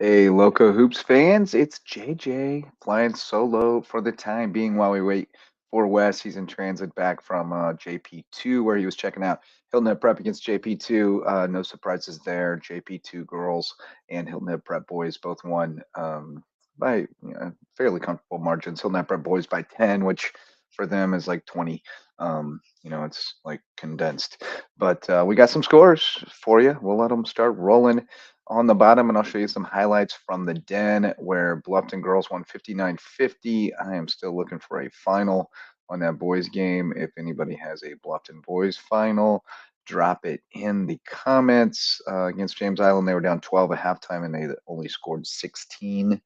Hey, Loco Hoops fans, it's JJ flying solo for the time being while we wait for Wes. He's in transit back from JP2 where he was checking out Hilton Head Prep against JP2. No surprises there. JP2 girls and Hilton Head Prep boys both won by fairly comfortable margins. Hilton Head Prep boys by 10, which for them is like 20. It's like condensed. But we got some scores for you. We'll let them start rolling on the bottom, and I'll show you some highlights from the Den where Bluffton girls won 59-50. I am still looking for a final on that boys game. If anybody has a Bluffton boys final, drop it in the comments. Against James Island, they were down 12 at halftime, and they only scored 16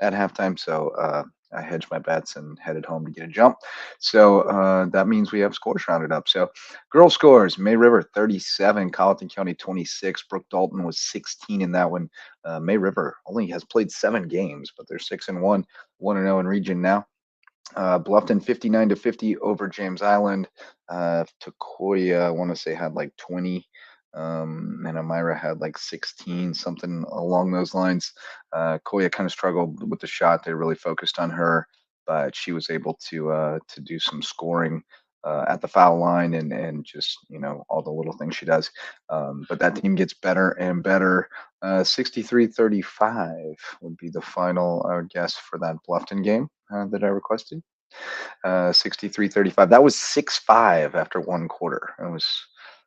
at halftime. So I hedged my bets and headed home to get a jump. So that means we have scores rounded up. So girl scores: May River 37, Colleton County 26. Brooke Dalton was 16 in that one. May River only has played 7 games, but they're 6-1, 1-0 in region now. Bluffton 59-50 over James Island. Takoya, I want to say, had like 20. And Amira had like 16, something along those lines. Koya kind of struggled with the shot. They really focused on her, but she was able to do some scoring at the foul line and just all the little things she does. But that team gets better and better. 63-35 would be the final, I would guess, for that Bluffton game that I requested. 63-35. That was 6-5 after one quarter. It was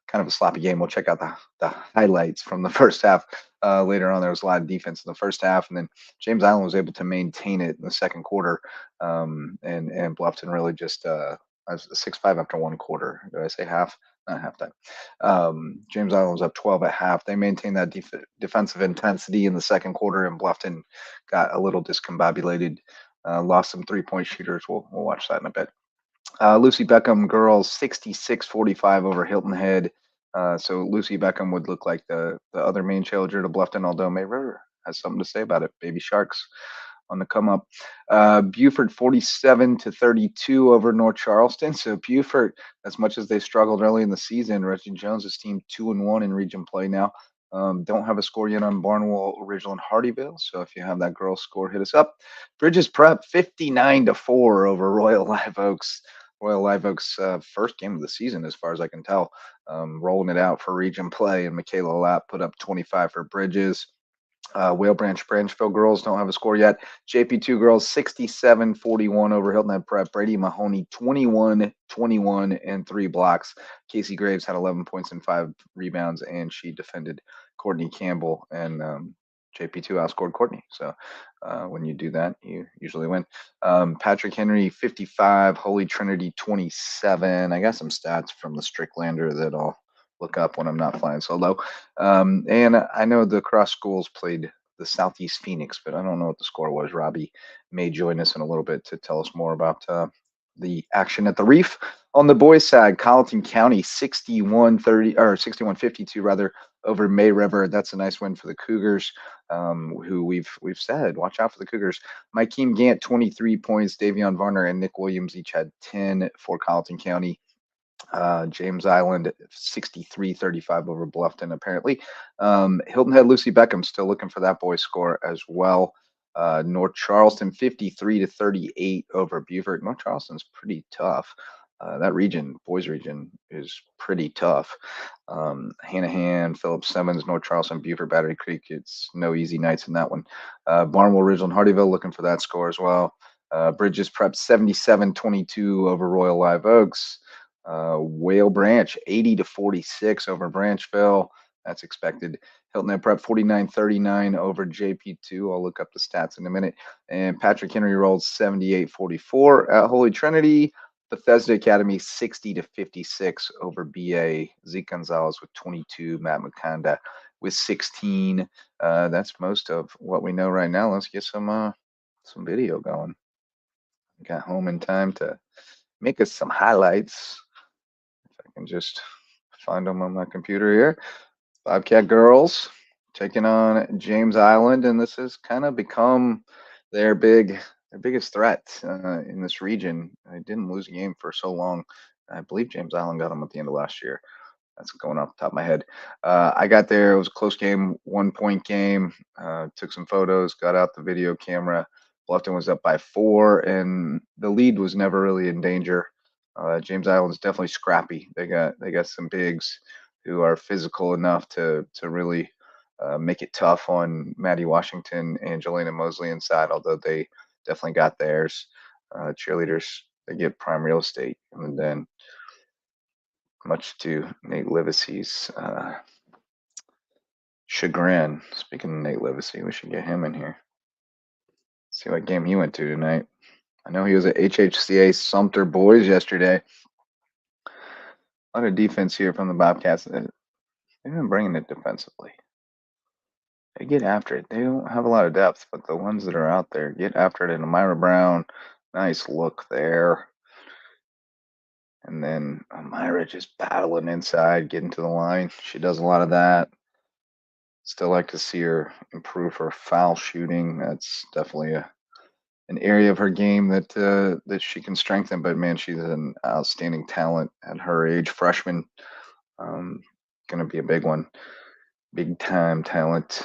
kind of a sloppy game. We'll check out the highlights from the first half later on. There was a lot of defense in the first half, and then James Island was able to maintain it in the second quarter. And Bluffton really just 6-5 after one quarter. Did I say half? Not halftime. James Island was up 12 at half. They maintained that defensive intensity in the second quarter, and Bluffton got a little discombobulated. Lost some 3-point shooters. We'll watch that in a bit. Lucy Beckham girls 66-45 over Hilton Head. So Lucy Beckham would look like the other main challenger to Bluffton, although May River has something to say about it. Baby Sharks on the come up. Beaufort 47-32 over North Charleston. So Beaufort, as much as they struggled early in the season, Reggie Jones's team 2-1 in region play now. Don't have a score yet on Barnwell, Original, and Hardyville. So if you have that girl score, hit us up. Bridges Prep 59-4 over Royal Live Oaks. Royal Live Oaks' first game of the season, as far as I can tell, rolling it out for region play. And Michaela Lapp put up 25 for Bridges. Whale Branch Branchville girls don't have a score yet. JP2 girls 67-41 over Hilton Head Prep. Brady Mahoney 21-21 and 3 blocks. Casey Graves had 11 points and 5 rebounds, and she defended Courtney Campbell, and JP2 outscored Courtney. So when you do that, you usually win. Patrick Henry 55, Holy Trinity 27. I got some stats from the Stricklander that I'll look up when I'm not flying solo. And I know the cross schools played the Southeast Phoenix, but I don't know what the score was. Robbie may join us in a little bit to tell us more about the action at the Reef. On the boys' side, Colleton County 61-30 or 61-52 rather over May River. That's a nice win for the Cougars, who we've said watch out for the Cougars. Mikeem Gant 23 points. Davion Varner and Nick Williams each had 10 for Colleton County. James Island 63-35 over Bluffton, apparently. Hilton Head Lucy Beckham still looking for that boy score as well. North Charleston 53-38 over Beaufort. North Charleston's pretty tough. That region, boys region, is pretty tough. Hanahan, Phillips Simmons, North Charleston, Beaufort, Battery Creek. It's no easy nights in that one. Barnwell, Ridgeland, Hardyville looking for that score as well. Bridges Prep 77-22 over Royal Live Oaks. Whale Branch 80-46 over Branchville. That's expected. Hilton Head Prep 49-39 over JP2. I'll look up the stats in a minute. And Patrick Henry rolled 78-44 at Holy Trinity. Bethesda Academy 60-56 over BA. Zeke Gonzalez with 22. Matt Mukanda with 16. That's most of what we know right now. Let's get some video going. Got home in time to make us some highlights. If I can just find them on my computer here. Bobcat girls taking on James Island, and this has kind of become their biggest threat in this region. They didn't lose a game for so long. I believe James Island got them at the end of last year. That's going off the top of my head. I got there. It was a close game, 1 point game. Took some photos, got out the video camera. Bluffton was up by 4, and the lead was never really in danger. James Island's definitely scrappy. They got some bigs who are physical enough to really make it tough on Maddie Washington and Jelena Mosley inside. Although they definitely got theirs. Cheerleaders, they get prime real estate, and then much to Nate Livesey's chagrin. Speaking of Nate Livesey, we should get him in here. See what game he went to tonight. I know he was at HHCA Sumter Boys yesterday. A lot of defense here from the Bobcats. They've been bringing it defensively. They get after it. They don't have a lot of depth, but the ones that are out there get after it. And Amira Brown, nice look there. And then Amira just battling inside, getting to the line. She does a lot of that. Still like to see her improve her foul shooting. That's definitely an area of her game that she can strengthen. But man, she's an outstanding talent at her age, freshman. Going to be a big one, big time talent.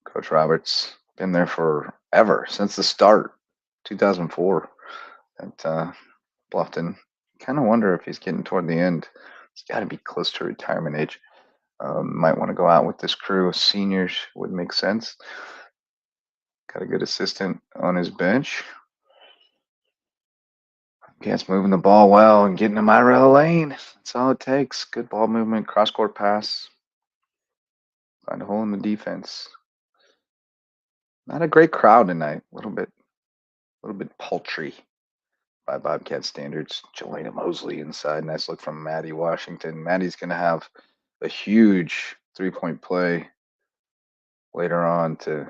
Coach Roberts been there forever, since the start, 2004 at Bluffton. Kind of wonder if he's getting toward the end. He's got to be close to retirement age. Might want to go out with this crew of seniors, would make sense. Got a good assistant on his bench. Cat's moving the ball well and getting to my lane. That's all it takes. Good ball movement, cross-court pass. Find a hole in the defense. Not a great crowd tonight. A little bit paltry by Bobcat standards. Jelena Mosley inside. Nice look from Maddie Washington. Maddie's going to have a huge three-point play later on to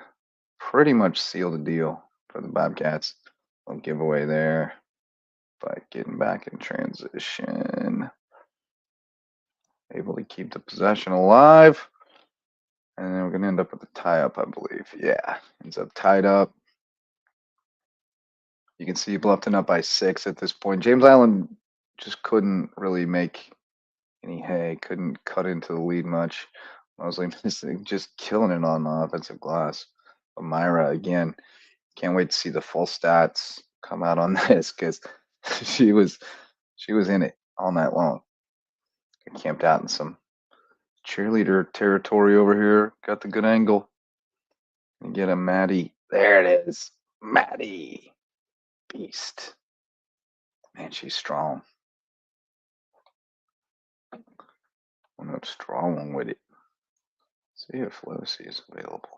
pretty much seal the deal for the Bobcats. A little giveaway there by getting back in transition. Able to keep the possession alive. And then we're going to end up with a tie-up, I believe. Yeah, ends up tied up. You can see Bluffton up by 6 at this point. James Island just couldn't really make any hay, couldn't cut into the lead much. Mosley just killing it on the offensive glass. Amira, again, can't wait to see the full stats come out on this because she was in it all night long. Camped out in some cheerleader territory over here. Got the good angle. And get a Maddie. There it is. Maddie. Beast. Man, she's strong. Went up strong with it. See if Lucy is available.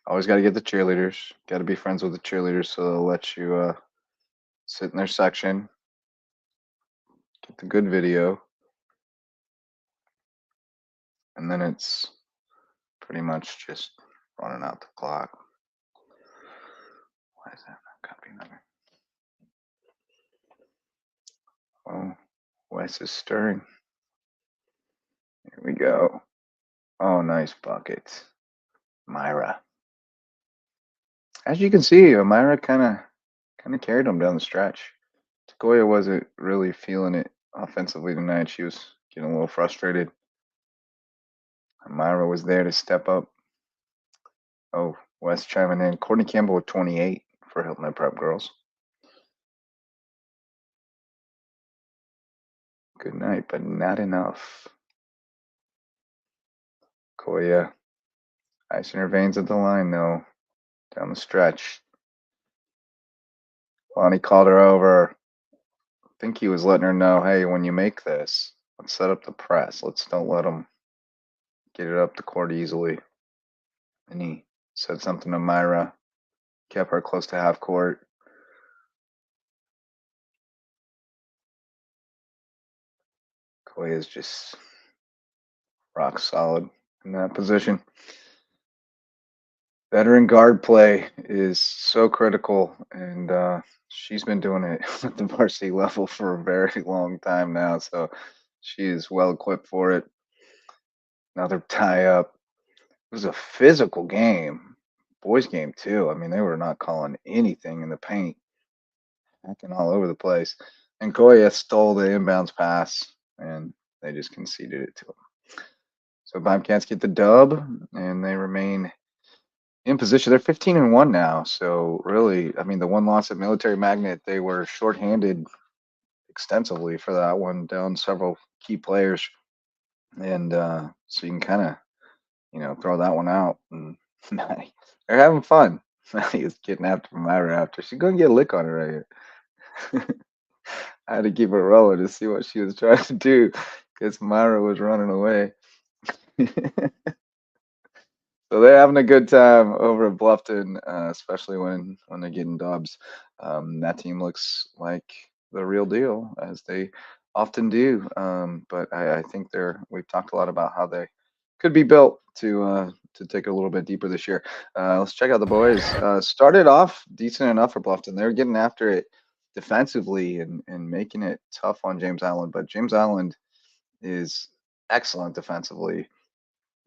Always got to get the cheerleaders. Got to be friends with the cheerleaders so they'll let you sit in their section. Get the good video. And then it's pretty much just running out the clock. Why is that not copying over? Oh, Wes is stirring. Here we go. Oh, nice bucket. Myra. As you can see, Myra kind of carried him down the stretch. Takoya wasn't really feeling it offensively tonight. She was getting a little frustrated. Myra was there to step up. Oh, Wes chiming in. Courtney Campbell with 28 for Hilton Head Prep girls. Good night, but not enough. Koya, ice in her veins at the line, though. Down the stretch. Lonnie called her over. I think he was letting her know, hey, when you make this, let's set up the press. Let's don't let them get it up the court easily. And he said something to Myra, kept her close to half court. Koya is just rock solid in that position. Veteran guard play is so critical, and she's been doing it at the varsity level for a very long time now, so she is well equipped for it. Another tie up. It was a physical game. boys game too. I mean, they were not calling anything in the paint, hacking all over the place. And Goya stole the inbounds pass, and they just conceded it to him. So Bobcats get the dub, and they remain in position. They're 15-1 now. So really, I mean, the one loss at Military Magnet, they were shorthanded extensively for that one, down several key players, and so you can kind of throw that one out. And Maddie, they're having fun. Maddie is getting after Myra after she's going to get a lick on her right here. I had to keep her rolling to see what she was trying to do because Myra was running away. So they're having a good time over at Bluffton, especially when they're getting dubs. That team looks like the real deal, as they often do. But I think we've talked a lot about how they could be built to take it a little bit deeper this year. Let's check out the boys. Started off decent enough for Bluffton. They were getting after it defensively and making it tough on James Island, but James Island is excellent defensively.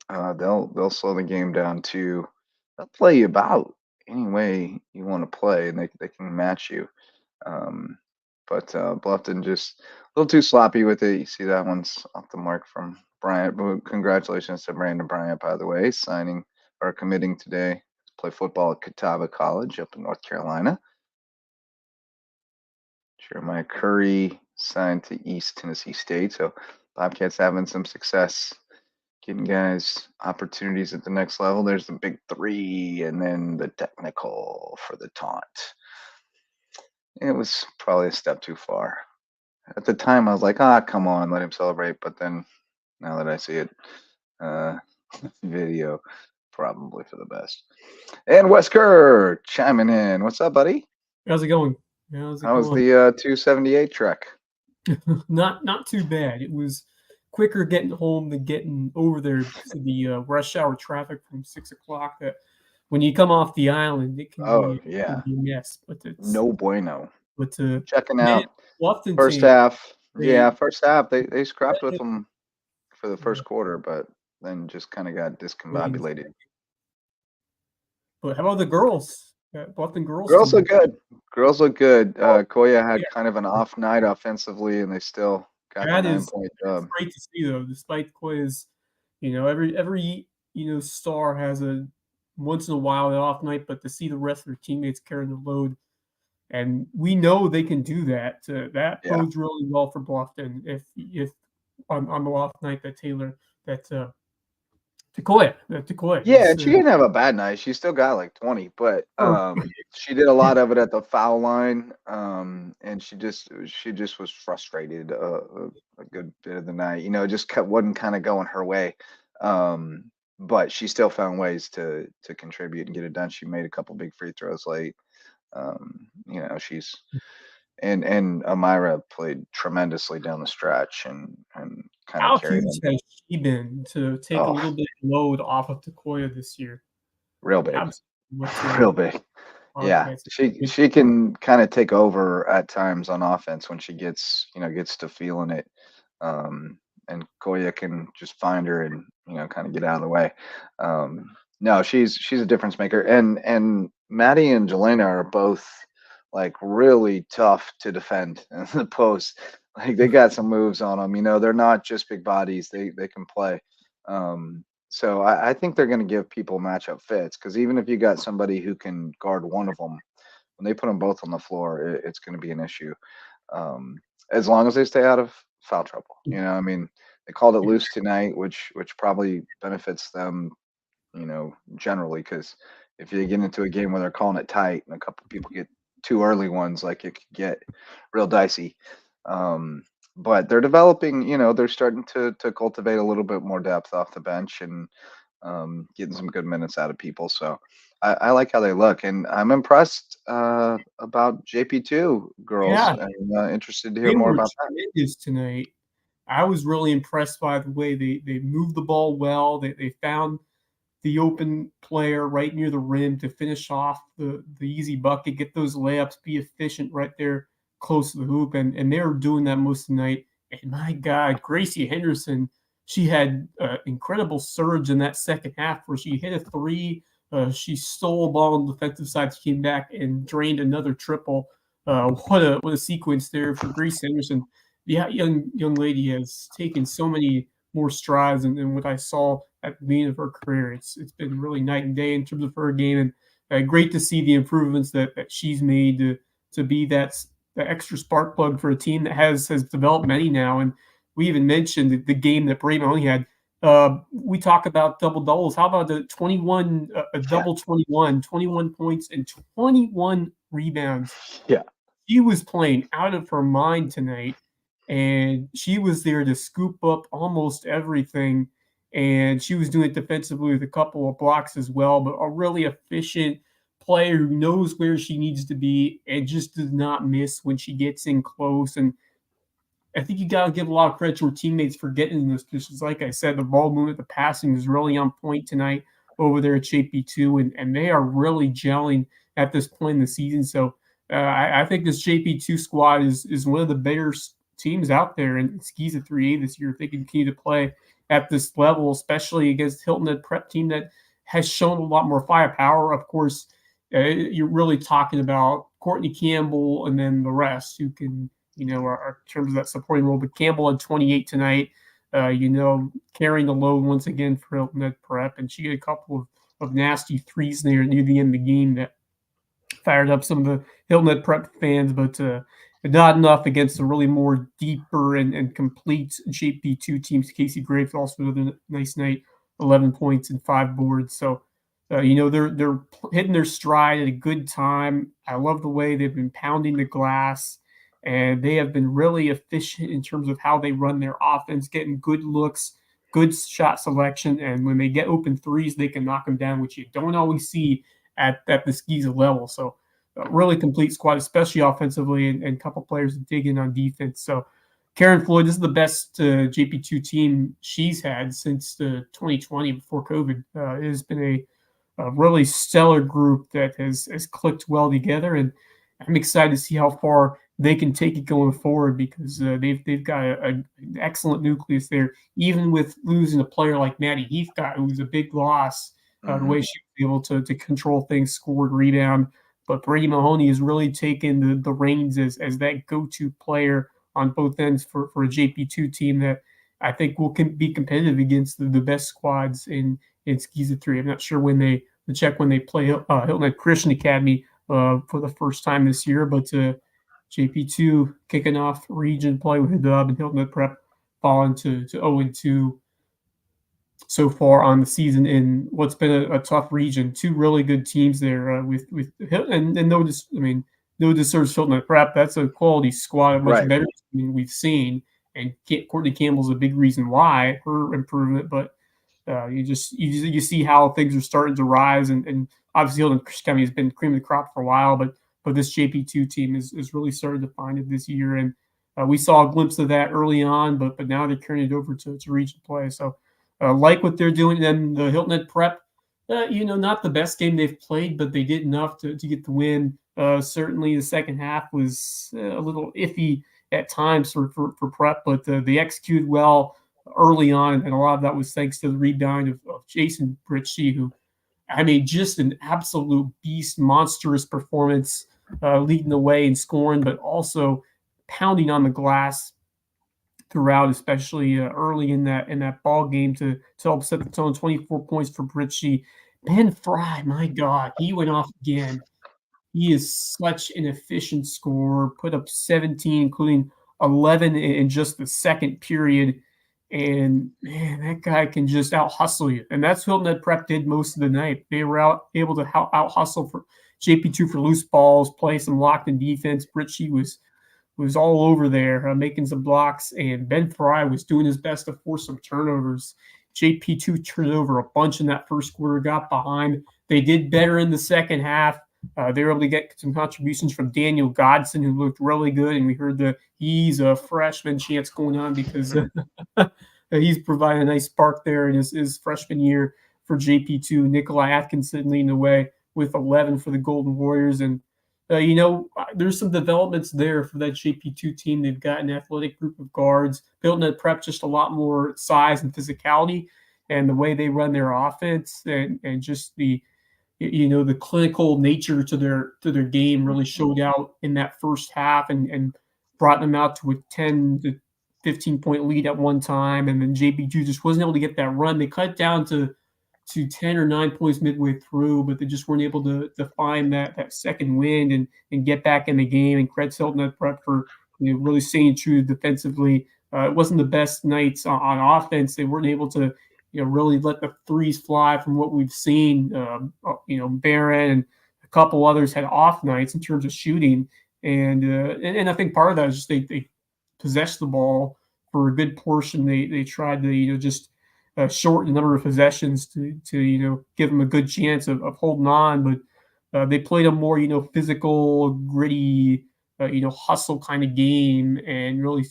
They'll slow the game down to they'll play you about any way you want to play, and they can match you. But Bluffton just a little too sloppy with it. You see that one's off the mark from Bryant. But congratulations to Brandon Bryant, by the way, signing or committing today to play football at Catawba College up in North Carolina. Jeremiah Curry signed to East Tennessee State. So Bobcats having some success getting guys opportunities at the next level. There's the big three, and then the technical for the taunt. It was probably a step too far. At the time, I was like, come on, let him celebrate. But then, now that I see it, video, probably for the best. And Wes Kerr chiming in. What's up, buddy? How's it going? How was the 278 trek? Not too bad. It was quicker getting home than getting over there because of the rush hour traffic from 6 o'clock. That when you come off the island, it can be a mess. But it's no bueno. But checking out Bluffton first team, half. First half they scrapped with them for the first quarter, but then just kind of got discombobulated. But how about the girls? Bluffton girls. Girls look good. Koya had kind of an off night offensively, and they still got a 9-point dub. It's great to see, though, despite Koya's, every star has a once in a while an off night, but to see the rest of their teammates carrying the load, and we know they can do that. That bodes really well for Bluffton. If on the off night that Taylor Tekoya. Yeah, and she didn't have a bad night. She still got like 20, but she did a lot of it at the foul line, and she just was frustrated a good bit of the night. Just wasn't kind of going her way, but she still found ways to contribute and get it done. She made a couple big free throws late. She's and Amira played tremendously down the stretch and kind of carried them. How huge has she been to take a little bit of load off of Tekoya this year? Real big. Real big. Yeah, she can kind of take over at times on offense when she gets to feeling it, and Koya can just find her and kind of get out of the way. No, she's a difference maker, and Maddie and Jelena are both like really tough to defend in the post. Like they got some moves on them. They're not just big bodies. They can play. So I think they're going to give people matchup fits, because even if you got somebody who can guard one of them, when they put them both on the floor, it's going to be an issue. As long as they stay out of foul trouble. They called it loose tonight, which probably benefits them, generally, because if you get into a game where they're calling it tight and a couple people get two early ones, like it could get real dicey. But they're developing, they're starting to cultivate a little bit more depth off the bench and getting some good minutes out of people. So I like how they look, and I'm impressed about JP2 girls. Yeah. And interested to hear more about that. Tonight. I was really impressed by the way they moved the ball well. They found the open player right near the rim to finish off the easy bucket, get those layups, be efficient right there close to the hoop. And they were doing that most of the night. And my God, Gracie Henderson, she had incredible surge in that second half where she hit a three She stole a ball on the defensive side. She came back and drained another triple. What a sequence there for Grace Anderson. The young lady has taken so many more strides than what I saw at the beginning of her career. It's been really night and day in terms of her game, and great to see the improvements that she's made to be that extra spark plug for a team that has developed many now. And we even mentioned the game that Brayman only had. We talk about double doubles. How about the 21, a Yeah. double 21 points and 21 rebounds? Yeah. She was playing out of her mind tonight, and she was there to scoop up almost everything. And she was doing it defensively with a couple of blocks as well, but a really efficient player who knows where she needs to be and just does not miss when she gets in close. And I think you got to give a lot of credit to her teammates for getting this. Because, like I said, the ball movement, the passing is really on point tonight over there at JP2, and they are really gelling at this point in the season. So I think this JP2 squad is one of the better teams out there in skis at 3A this year. If they can continue to play at this level, especially against Hilton, Head prep team that has shown a lot more firepower. Of course, you're really talking about Courtney Campbell and then the rest who can are in terms of that supporting role. But Campbell had 28 tonight, carrying the load once again for Hilton Head Prep. And she had a couple of nasty threes there near the end of the game that fired up some of the Hilton Head Prep fans, but not enough against the really more deeper and complete JP2 teams. Casey Graves also had a nice night, 11 points and 5 boards. So, they're hitting their stride at a good time. I love the way they've been pounding the glass, and they have been really efficient in terms of how they run their offense, getting good looks, good shot selection, and when they get open threes, they can knock them down, which you don't always see at the Skeeza level. So really complete squad, especially offensively, and a couple players to dig in on defense. So Karen Floyd, this is the best JP2 team she's had since 2020 before COVID. It has been a really stellar group that has clicked well together, and I'm excited to see how far they can take it going forward because they've got an excellent nucleus there. Even with losing a player like Maddie Heathcott, who was a big loss, the way she was able to control things, scored, rebound. But Brady Mahoney has really taken the reins as that go-to player on both ends for a JP2 team that I think will be competitive against the best squads in Skeeza 3. I'm not sure when they play Hilton Head Christian Academy for the first time this year, but JP2 kicking off region play with a dub, and Hilton Head Prep falling to 0-2 so far on the season in what's been a tough region. Two really good teams there with and no disservice to Hilton Head Prep. That's a quality squad, a much better team we've seen. And Courtney Campbell's a big reason why her improvement, but you see how things are starting to rise, and obviously Hilton Academy has been cream of the crop for a while, but this JP2 team is really starting to find it this year, and we saw a glimpse of that early on, but now they're carrying it over to region play. So like what they're doing. And the Hilton Head Prep, not the best game they've played, but they did enough to get the win. Certainly the second half was a little iffy at times for Prep, but they executed well early on, and a lot of that was thanks to the rebound of Jason Britchie, who, just an absolute beast, monstrous performance, leading the way in scoring, but also pounding on the glass throughout, especially early in that ball game to help set the tone. 24 points for Britchie. Ben Fry, my God, he went off again. He is such an efficient scorer. Put up 17, including 11 in just the second period. And man, that guy can just out hustle you. And that's what Hilton Head Prep did most of the night. They were able to out hustle for JP2 for loose balls, play some locked in defense. Britchie was all over there, making some blocks, and Ben Fry was doing his best to force some turnovers. JP2 turned over a bunch in that first quarter, got behind. They did better in the second half. They were able to get some contributions from Daniel Godson, who looked really good, and we heard he's a freshman chance going on because he's providing a nice spark there in his freshman year for JP2. Nikolai Atkinson leading the way with 11 for the Golden Warriors, and there's some developments there for that JP2 team. They've got an athletic group of guards. Hilton Head Prep just a lot more size and physicality, and the way they run their offense, and just the the clinical nature to their game really showed out in that first half and brought them out to a 10 to 15-point lead at one time, and then JBG just wasn't able to get that run. They cut it down to 10 or 9 points midway through, but they just weren't able to find that second wind and get back in the game. And Craig Hilton at prep for really staying true defensively. It wasn't the best nights on offense. They weren't able to really let the threes fly from what we've seen. Barron and a couple others had off nights in terms of shooting, and I think part of that is just they possessed the ball for a good portion. They tried to just shorten the number of possessions to give them a good chance of holding on, but they played a more physical, gritty, hustle kind of game and really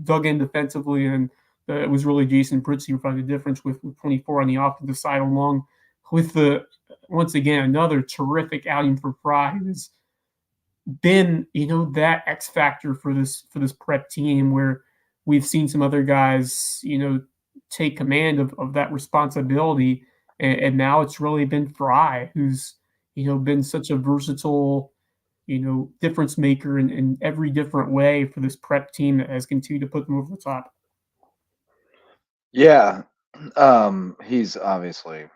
dug in defensively, and it was really Jason Pritchard who found the difference with 24 on the offensive side, along with once again another terrific outing for Fry, who's been that X factor for this prep team, where we've seen some other guys take command of that responsibility, and now it's really been Fry who's been such a versatile difference maker in every different way for this prep team that has continued to put them over the top. Yeah, he's obviously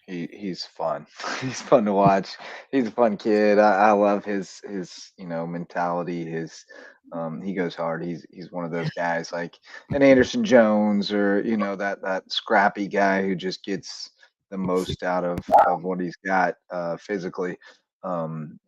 he's fun. He's fun to watch. He's a fun kid. I love his mentality. He goes hard. He's one of those guys like an Anderson Jones or that scrappy guy who just gets the most out of what he's got physically. And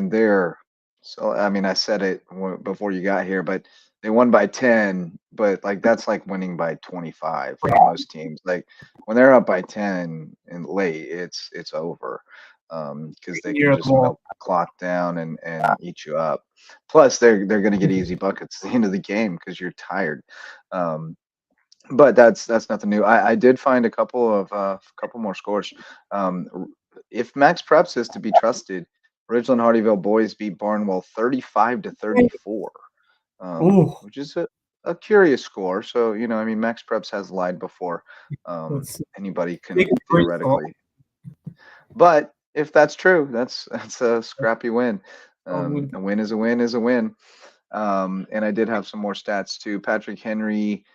they're so I mean I said it before you got here, but they won by 10, but like that's like winning by 25 for most teams. Like when they're up by 10 and late, it's over because they can just melt the clock down and eat you up. Plus, they're going to get easy buckets at the end of the game because you're tired. But that's nothing new. I did find a couple more scores. If Max Preps is to be trusted, Ridgeland Hardyville boys beat Barnwell 35-34. Which is a curious score. So, I mean, Max Preps has lied before. Anybody can theoretically. But if that's true, that's a scrappy win. A win is a win is a win. And I did have some more stats too. Patrick Henry,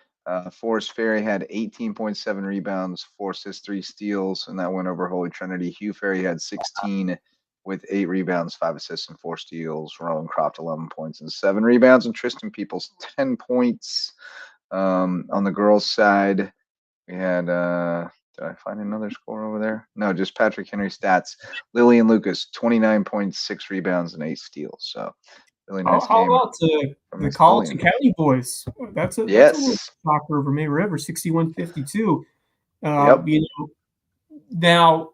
Forest Ferry had 18.7 rebounds, 4 assists, 3 steals, and that went over Holy Trinity. Hugh Ferry had 16 with 8 rebounds, 5 assists, and 4 steals. Rowan Croft 11 points and 7 rebounds, and Tristan Peoples 10 points. On the girls' side, we had did I find another score over there? No, just Patrick Henry stats. Lillian Lucas 29.6 rebounds and 8 steals. So really nice how game. about the College and County boys? That's a talker over May River 61-52. Yep. Now,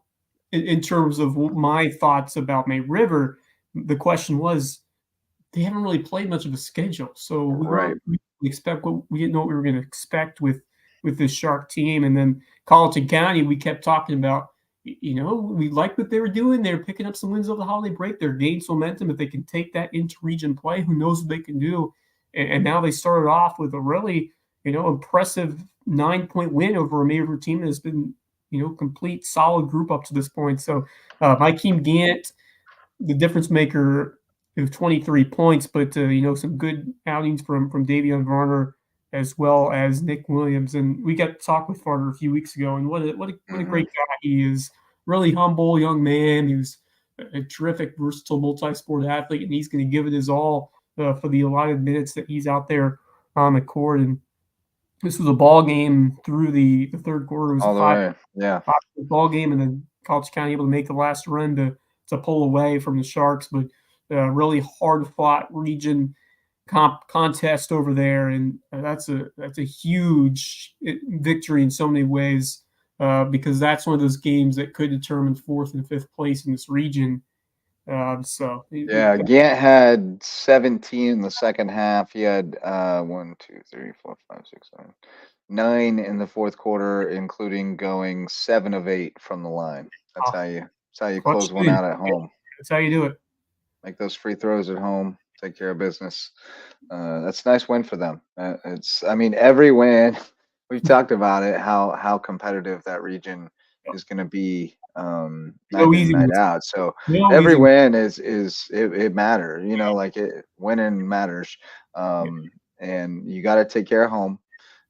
in terms of my thoughts about May River, the question was they haven't really played much of a schedule, so we didn't know what we were going to expect with this Shark team. And then College and County, we kept talking about, we liked what they were doing. They were picking up some wins over the holiday break. They're gaining momentum. If they can take that into region play, who knows what they can do? And now they started off with a really, impressive 9-point win over a May River team that has been complete solid group up to this point. So Mikeem Gant, the difference maker, with 23 points, but some good outings from Davion Varner as well as Nick Williams. And we got to talk with Varner a few weeks ago, and what a great guy he is. Really humble young man. He was a terrific, versatile, multi-sport athlete, and he's going to give it his all for the allotted minutes that he's out there on the court. And this was a ball game through the third quarter. It was a 5 ball game, and then College County able to make the last run to pull away from the Sharks, but really hard-fought region contest over there, and that's a huge victory in so many ways because that's one of those games that could determine 4th and 5th place in this region. Gant had 17 in the second half. He had 1, 2, 3, 4, 5, 6, 7, 9 in the fourth quarter, including going 7 of 8 from the line. That's how you close one out at home. That's how you do it. Make those free throws at home. Take care of business. That's a nice win for them. I mean, every win, we've talked about it, how competitive that region is going to be night No in, easy night ones. out. So No every easy ones. win it matters. Like winning matters. And you got to take care of home.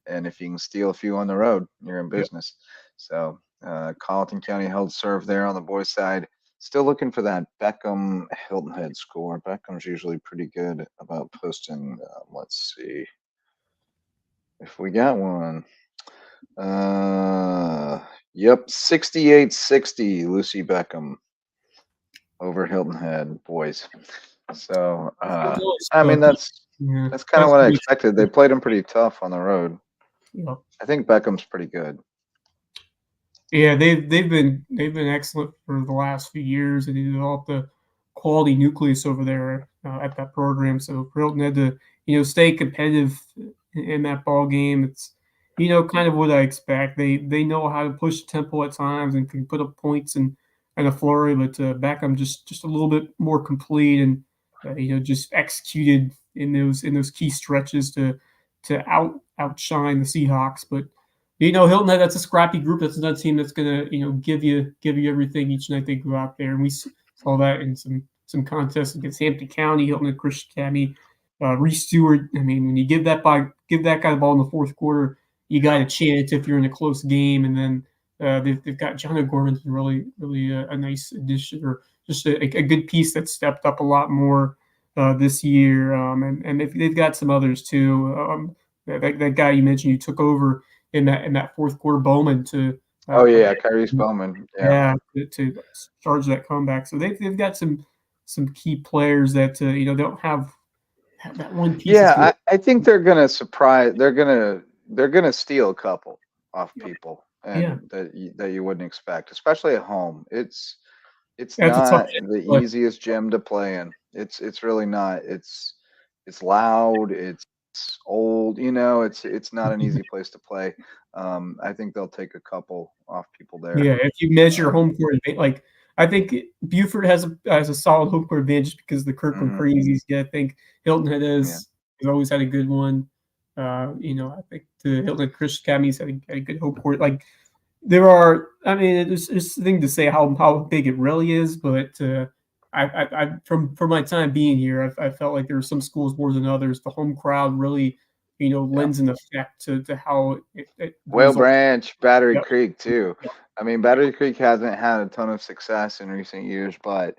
And if you can steal a few on the road, you're in Yep. business. So Colleton County held serve there on the boys' side. Still looking for that Beckham Hilton Head score. Beckham's usually pretty good about posting. Let's see if we got one. Yep, 68-60, Lucy Beckham over Hilton Head boys. So, It's always I mean, tough. Yeah, that's kind of that's what I pretty. expected. They played them pretty tough on the road. Yeah. I think Beckham's pretty good. Yeah, they've been excellent for the last few years, and they developed a quality nucleus over there at that program. So for Hilton Head to stay competitive in that ball game, it's kind of what I expect. They know how to push the tempo at times and can put up points and a flurry, but Beckham just a little bit more complete and just executed in those key stretches to outshine the Seahawks, but. Hilton Head, that's a scrappy group. That's another team that's gonna, give you everything each night they go out there. And we saw that in some contests against Hampton County, Hilton Head Christian Academy, Reese Stewart. I mean, when you give that guy the ball in the fourth quarter, you got a chance if you're in a close game. And then they've got John O'Gorman's really really a nice addition or just a good piece that stepped up a lot more this year. And they've got some others too. That guy you mentioned you took over in that fourth quarter, Bowman to Oh from yeah, Kyrie's Bowman. Yeah. yeah to charge that comeback. So they've got some key players that don't have that one piece that's Yeah, going. I think they're gonna surprise. They're gonna steal a couple off people, Yeah, and that you wouldn't expect, especially at home. It's that's a tough not game the to play. easiest gym to play in. It's really not. It's loud. It's old. It's not an easy place to play. I think they'll take a couple off people there. Yeah, if you measure Um, home court like I think Buford has a solid home court advantage because the Kirkland mhm, crazies. Yeah, I think Hilton Head yeah. has always had a good one. I think the Hilton Head Christian Academy's had a good home court. Like there are, I mean, it's a thing to say how big it really is, but from my time being here, I felt like there were some schools more than others. The home crowd really, Yeah. lends an effect to how the Whale results. Branch, Battery Yep, Creek too. yep, I mean, Battery Creek hasn't had a ton of success in recent years, but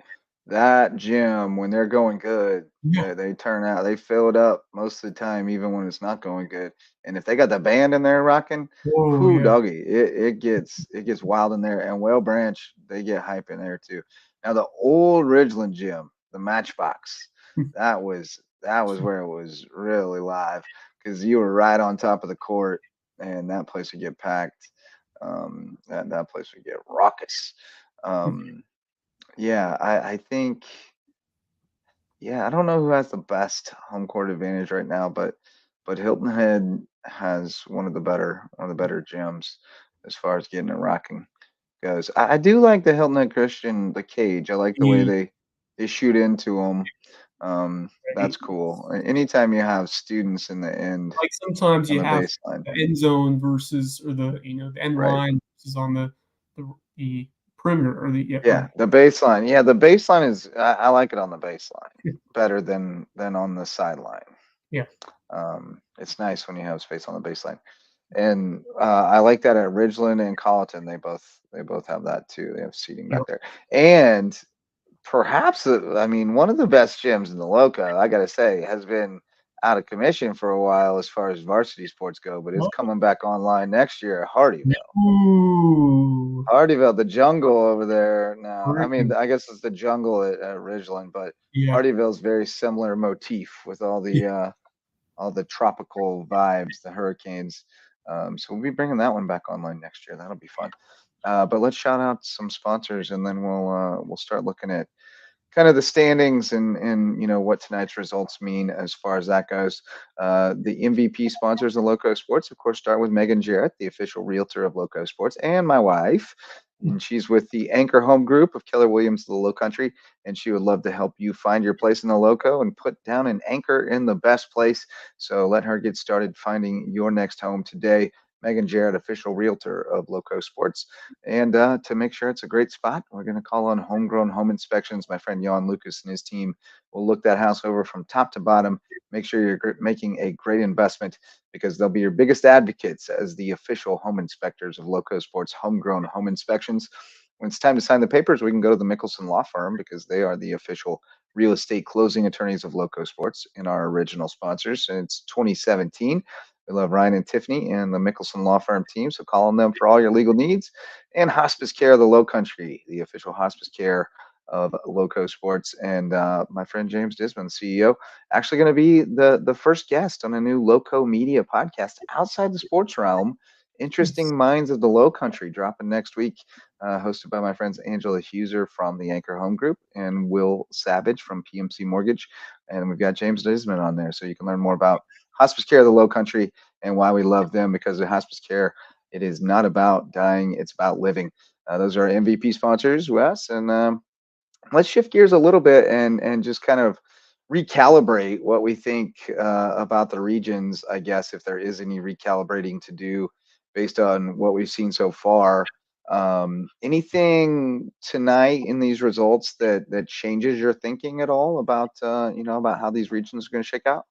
that gym, when they're going good, yeah. they turn out, they fill it up most of the time, even when it's not going good. And if they got the band in there rocking, Oh whoo yeah. doggy, it gets wild in there. And Whale Branch, they get hype in there too. Now the old Ridgeland gym, the Matchbox, that was where it was really live because you were right on top of the court and that place would get packed. That place would get raucous. Um, yeah, I think, yeah, I don't know who has the best home court advantage right now, but Hilton Head has one of the better gyms as far as getting it rocking goes. I do like the Hilton Head Christian, the cage. I like the way Yeah, they shoot into them. That's right. cool. Anytime you have students in the end Like sometimes on you the have baseline, the end zone versus or the end right? line versus on the perimeter or the yeah, Yeah, the baseline. Yeah, the baseline is I like it on the baseline better than on the sideline. yeah, It's nice when you have space on the baseline, and I like that at Ridgeland and Colleton. They both have that too. They have seating yeah. back there, and perhaps I mean one of the best gyms in the Loco. I gotta say has been out of commission for a while as far as varsity sports go, but it's Oh, coming back online next year at Hardyville. ooh, Hardyville, the jungle over there now. I mean, really? I guess it's the jungle at Ridgeland, but Yeah, Hardyville's very similar motif with yeah, all the tropical vibes, the hurricanes. So we'll be bringing that one back online next year. That'll be fun. But let's shout out some sponsors, and then we'll start looking at kind of the standings and what tonight's results mean as far as that goes. The MVP sponsors of Loco Sports, of course, start with Megan Jarrett, the official realtor of Loco Sports, and my wife. And she's with the Anchor Home Group of Keller Williams, the Low Country, and she would love to help you find your place in the Loco and put down an anchor in the best place. So let her get started finding your next home today. Megan Jarrett, official realtor of Lowco Sports. And to make sure it's a great spot, we're going to call on Homegrown Home Inspections. My friend Jan Lucas and his team will look that house over from top to bottom. Make sure you're making a great investment, because they'll be your biggest advocates as the official home inspectors of Lowco Sports Homegrown Home Inspections. When it's time to sign the papers, we can go to the Mickelson Law Firm, because they are the official real estate closing attorneys of Lowco Sports and our original sponsors since 2017. We love Ryan and Tiffany and the Mickelson Law Firm team, so call on them for all your legal needs. And Hospice Care of the Low Country, the official hospice care of Lowco Sports. And my friend James Disman, CEO, actually going to be the first guest on a new Lowco Media podcast outside the sports realm. Interesting Minds of the Low Country, dropping next week, hosted by my friends Angela Huser from the Anchor Home Group and Will Savage from PMC Mortgage. And we've got James Disman on there, so you can learn more about Hospice Care of the Low Country and why we love them, because of hospice care, it is not about dying, it's about living. Those are our MVP sponsors, Wes. And let's shift gears a little bit and just kind of recalibrate what we think about the regions, I guess, if there is any recalibrating to do based on what we've seen so far. Anything tonight in these results that changes your thinking at all about about how these regions are going to shake out?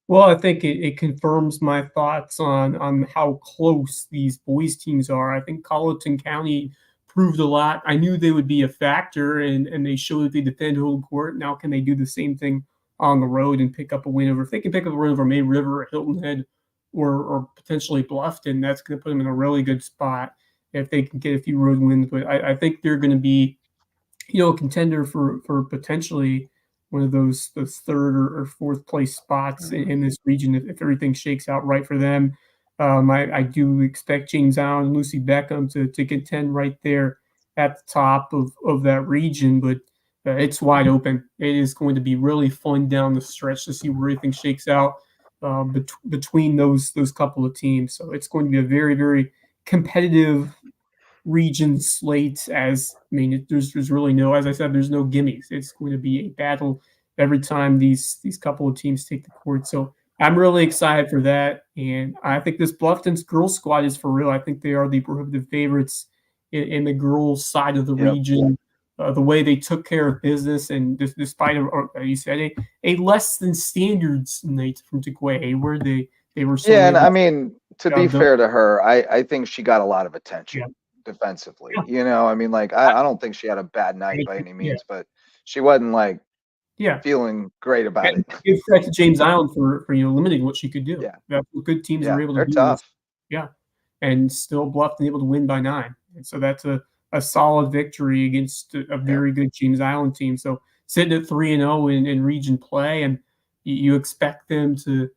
Well, I think it confirms my thoughts on how close these boys teams are. I think Colleton County proved a lot. I knew they would be a factor, and they showed that they defend home court. Now, can they do the same thing on the road and pick up a win over? If they can pick up a win over May River or Hilton Head, or potentially Bluffton, that's going to put them in a really good spot if they can get a few road wins. But I think they're going to be, a contender for potentially one of those third or fourth place spots in this region if everything shakes out right for them. I do expect James Allen and Lucy Beckham to contend right there at the top of that region, but it's wide open. It is going to be really fun down the stretch to see where everything shakes out between those couple of teams. So it's going to be a very, very competitive region slate. There's really no, as I said, there's no gimmies. It's going to be a battle every time these couple of teams take the court. So I'm really excited for that, and I think this Bluffton's girls squad is for real. I think they are the prohibitive favorites in the girls side of the Yep. region. The way they took care of business, and despite you said a less than standards night from Tequay, where they were so Yeah, and able I to mean, to be job done. fair to her, I think she got a lot of attention Yeah, defensively. yeah, I mean, like I don't think she had a bad night by any yeah, means, but she wasn't like yeah. feeling great about And it. give credit to James Allen for limiting what she could do. Yeah, That's what good teams are yeah, able to they're do is, tough. yeah, and still bluffed and able to win by 9. And so that's a solid victory against a Yep. very good James Allen team. So sitting at 3-0 in region play, and you expect them to,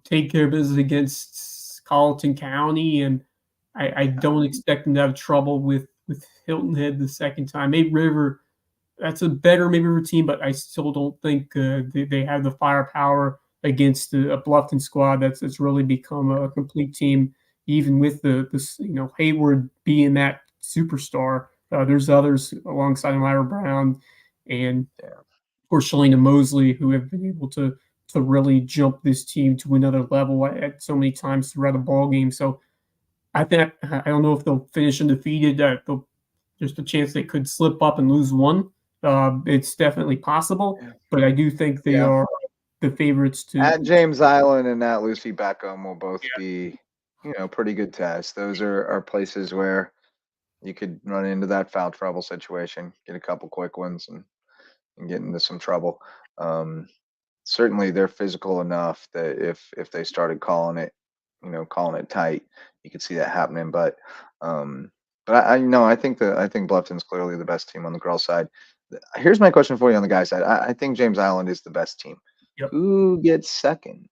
take care of business against Colleton County, and I don't expect them to have trouble with Hilton Head the second time. May River, that's a better maybe routine, but I still don't think they have the firepower against a Bluffton squad that's really become a complete team. Even with Hayward being that superstar, there's others alongside Lyra Brown and Yeah. of course Shalina Mosley who have been able to really jump this team to another level at so many times throughout the ball game. So I don't know if they'll finish undefeated. There's a chance they could slip up and lose one. It's definitely possible, Yeah. but I do think they Yeah. are the favorites At to James Island and at Lucy Beckham will both yeah, be, pretty good tests. Those are places where you could run into that foul trouble situation, get a couple quick ones, and get into some trouble. Um, Certainly they're physical enough that if they started calling it tight, you could see that happening. Um, but I think I think Bluffton's clearly the best team on the girls' side. Here's my question for you on the guys' side. I think James Island is the best team. yep. Who gets second?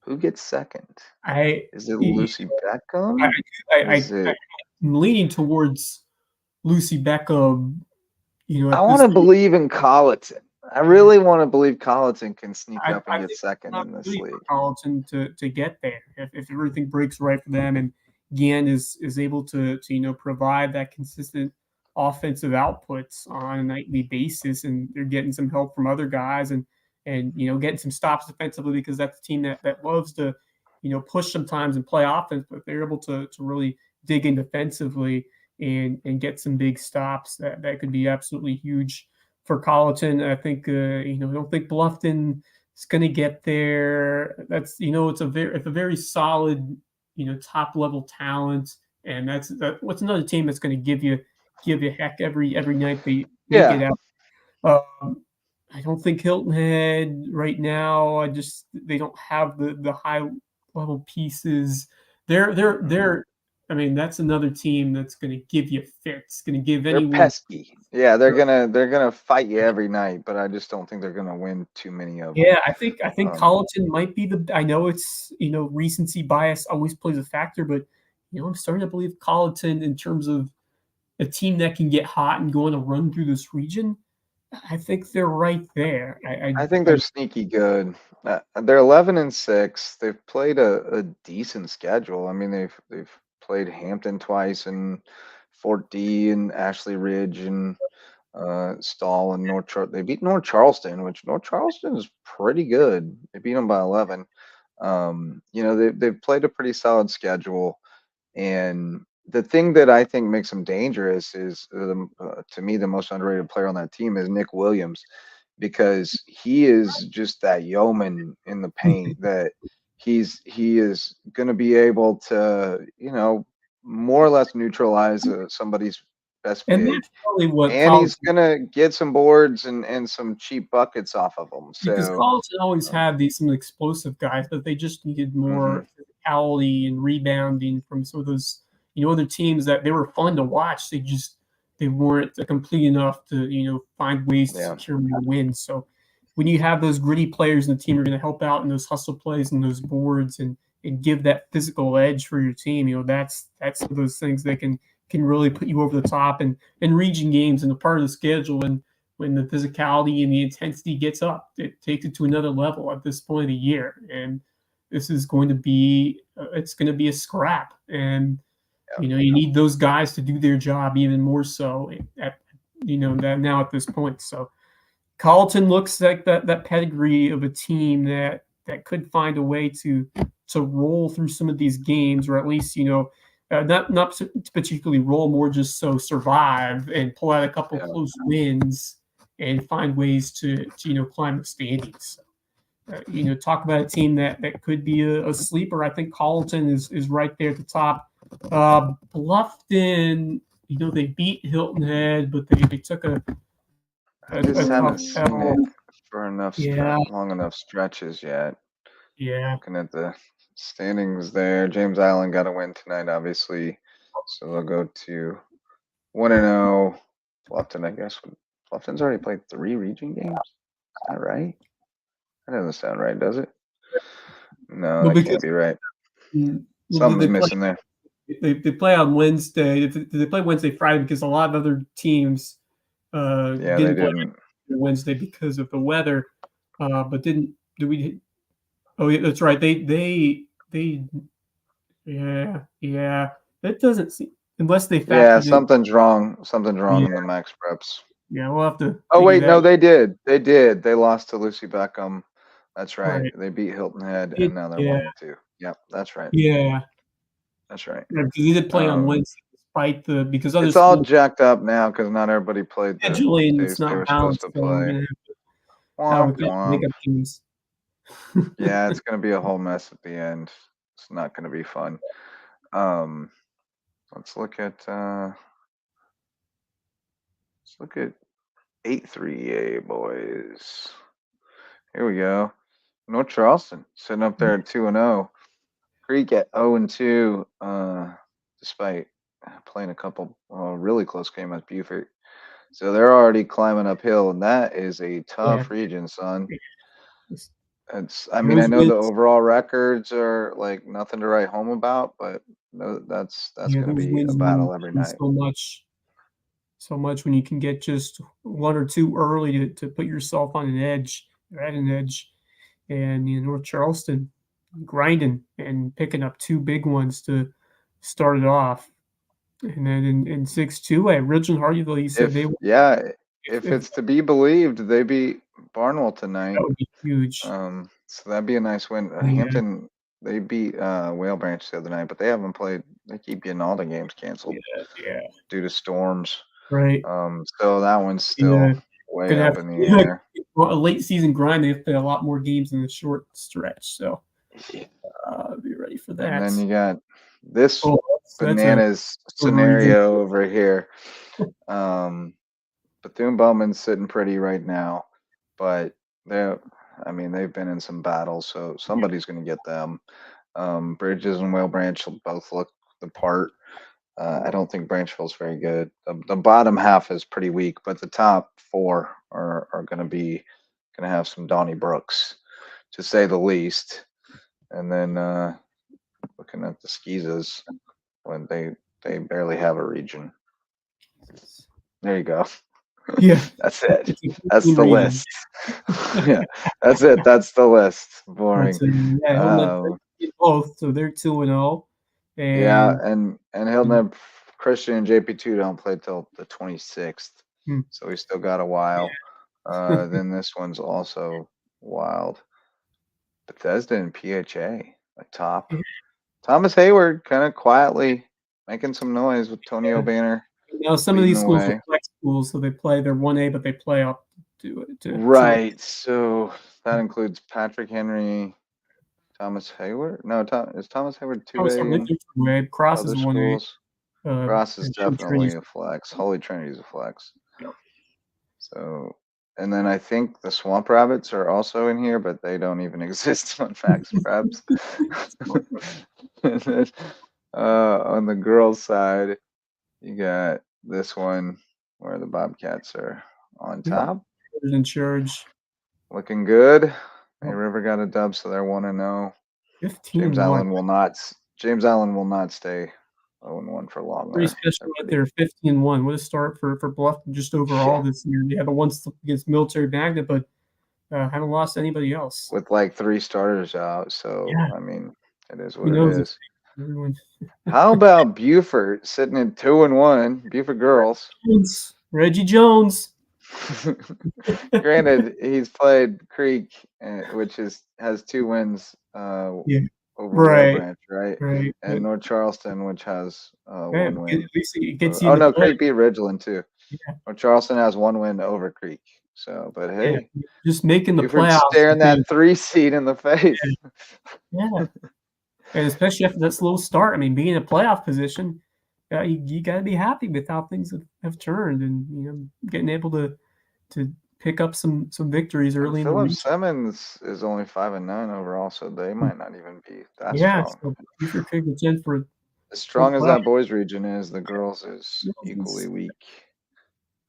Who gets second? I Is it I Lucy I Beckham? I Is it? I'm leaning towards Lucy Beckham, I at want this to stage. believe in Colleton. I really want to believe Colleton can sneak up and I get think it's second an in this opportunity for league. Carlton to get there if everything breaks right for them and Gann is able to provide that consistent offensive outputs on a nightly basis, and they're getting some help from other guys and getting some stops defensively because that's a team that loves to push sometimes and play offense, but they're able to really dig in defensively and get some big stops. That could be absolutely huge for Colleton. I think I don't think Bluffton is going to get there. That's it's a very solid top level talent, and what's another team that's going to give you heck every night they make it Yeah. out. I don't think Hilton Head right now. They don't have the high level pieces. They're. I mean, that's another team that's going to give you fits. Going to give They're anyone. pesky. Yeah, they're gonna fight you every night, but I just don't think they're gonna win too many of them. Yeah, I think Colleton might be the. I know it's recency bias always plays a factor, but I'm starting to believe Colleton in terms of a team that can get hot and go on a run through this region. I think they're right there. I think they're sneaky good. They're 11-6. They've played a decent schedule. I mean, they've played Hampton twice and Fort D and Ashley Ridge and Stall and They beat North Charleston, which North Charleston is pretty good. They beat them by 11. They've played a pretty solid schedule. And the thing that I think makes him dangerous is, to me, the most underrated player on that team is Nick Williams, because he is just that yeoman in the paint that he is going to be able to, more or less neutralize somebody's best and big, that's probably what and Colleton he's going to get some boards and some cheap buckets off of them. because So, Colleton always had some explosive guys, but they just needed mhm, more physicality and rebounding from some of those other teams that they were fun to watch. They weren't complete enough to find ways to yeah, secure more wins. So when you have those gritty players in the team, are going to help out in those hustle plays and those boards and give that physical edge for your team. That's one of those things that can really put you over the top and region games and the part of the schedule. And when the physicality and the intensity gets up, it takes it to another level at this point of the year. And this is going to be it's going to be a scrap. And yeah, you need those guys to do their job even more so at that now at this point. So Carlton looks like that pedigree of a team that could find a way to roll through some of these games, or at least not particularly roll, more just so survive and pull out a couple yeah. close wins and find ways to climb the standings. Talk about a team that could be a sleeper. I think Colleton is right there at the top. Bluffton, they beat Hilton Head, but they took I a just tough haven't seen L. it for Yeah, long enough stretches yet. yeah. Looking at the standings there, James Island got a win tonight, obviously, so they'll go to 1-0. Bluffton, I guess. Bluffton's already played 3 region games. Is that right? That doesn't sound right, does it? No, Well, that because can't be right. well, Something's missing there. they play on Wednesday. They play Wednesday, Friday because a lot of other teams Yeah, they didn't play didn't. Wednesday because of the weather. But didn't do we? Oh, yeah, that's right. They yeah. That doesn't seem unless they Yeah, factored in. something's wrong. Something's wrong Yeah, in the max preps. yeah. We'll have to Oh figure wait, that no, they did. They did. They lost to Lucy Beckham. That's right. right. They beat Hilton Head, and now they're Yeah, 1-2. Yep, that's right. yeah. That's right. Because he did play on Um, Wednesday, despite because other it's all schools jacked up now because not everybody played the scheduling days it's they not were supposed balanced, to so we're play. gonna have Womp a make womp. up teams. Yeah, it's gonna be a whole mess at the end. It's not gonna be fun. Um, let's look at 8-3A boys. Here we go. North Charleston sitting up there at 2-0. Creek at 0-2, despite playing a couple really close games at Beaufort. So they're already climbing uphill, and that is a Yeah, tough region, son. it's- I mean, I those know the wins, overall records are like nothing to write home about, but that's going to those be a wins battle every mean night. so much when you can get just one or two early to put yourself on an edge, or at an edge, and North Charleston grinding and picking up two big ones to start it off, and then in 6-2 at Ridge and Hardyville, he said they If were yeah, if if it's to be believed, they beat Barnwell that tonight. would be huge. So that'd be a nice win. Yeah, Hampton they beat Whale Branch the other night, but they haven't played. They keep getting all the games canceled Yeah. due to storms. Right. So that one's still Yeah. way Gonna up have in the air. a late season grind. They have to play a lot more games in a short stretch. So Yeah. be ready for And then that. you got this Oh, that's a bananas shorter region. scenario over here. Bethune-Bowman's sitting pretty right now, but they've been in some battles, so Yeah. somebody's going to get them. Bridges and Whale Branch will both look the part. I don't think Branchville's very good. The bottom half is pretty weak, but the top four are going to have some Donnie Brooks, to say the least. And then looking at the Skeezas, when they barely have a region. There you go. Yeah. That's it. It's a That's 15 the region. list. Yeah, that's it. That's the list. But Boring. yeah, Hilton Head Um, both, so they're 2-0. yeah, And and Hilton Christian and JP2 don't play till the 26th, hmm, so we still got a while. yeah. Then this one's also wild. Bethesda and PHA atop. Thomas Hayward kind of quietly making some noise with Tony Yeah. O'Banner Now some of leading these the schools are way. flex schools, so they're 1A, but they play up to Right. So that includes Patrick Henry, Thomas Hayward. No, is Thomas Hayward Thomas 2A in Richardson 1A. Cross other is 1A. schools? Cross is And then definitely Trinity's a flex. Holy Trinity's a flex. yeah. So, and then I think the Swamp Rabbits are also in here, but they don't even exist on Max Preps. And then, on the girls' side, you got this one where the Bobcats are on Yep. top, In charge. looking good. May Yep. River got a dub, so they're 1-0. 15-1. James Allen will not stay 0-1 for long Pretty there. special right there. 15-1. What a start for Bluffton just overall Yeah, this year. They had a one against Military Magnet, but haven't lost to anybody else. with like 3 starters out, so Yeah. I mean, it is Who what it knows if is. everyone How about Buford sitting at 2-1? Buford girls. Reggie Jones. Granted, he's played Creek, which has 2 wins Yeah. over Whale Right. Branch, right? Right. And North Charleston, which has Yeah, 1 at win. least it gets you Oh in the no, play. Creek beat Ridgeland too. Yeah. North Charleston has 1 win over Creek. So, but Yeah. hey, Just making the Buford playoffs. staring that 3 seed in the face. Yeah. And especially after that slow start. I mean, being in a playoff position, you got to be happy with how things have turned, and getting able to pick up some victories And early in the Philip region. Simmons is only 5-9 overall, so they might not even be that Yeah, strong. so Buford could contend for As the strong as playoff. that boys region is, the girls is equally This weak.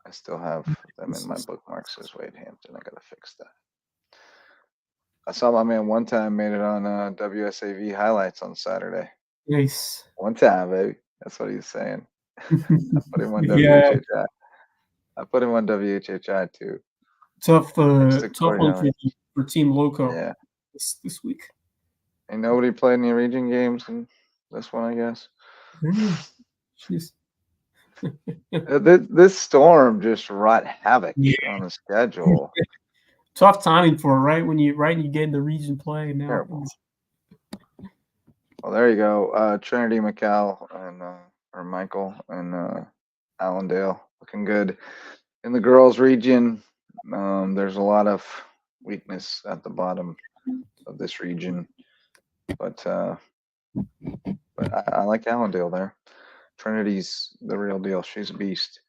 I still have them in my is bookmarks as Wade Hampton. I gotta fix that. I saw my man one time made it on WSAV highlights on Saturday. nice. One time, baby. That's what he's saying. I put him on Yeah, WHHI. I put him on WHHI too. tough Thanks to tough Corey one Howard. for Team Lowco Yeah. this week. Ain't nobody played any region games in this one, I guess. Jeez. This storm just wrought havoc Yeah. on the schedule. Tough timing for it, right when you get in the region play and now Terrible. Well, there you go. Trinity McCall and or Michael and Allendale looking good. In the girls' region, there's a lot of weakness at the bottom of this region, but I like Allendale there. Trinity's the real deal. She's a beast.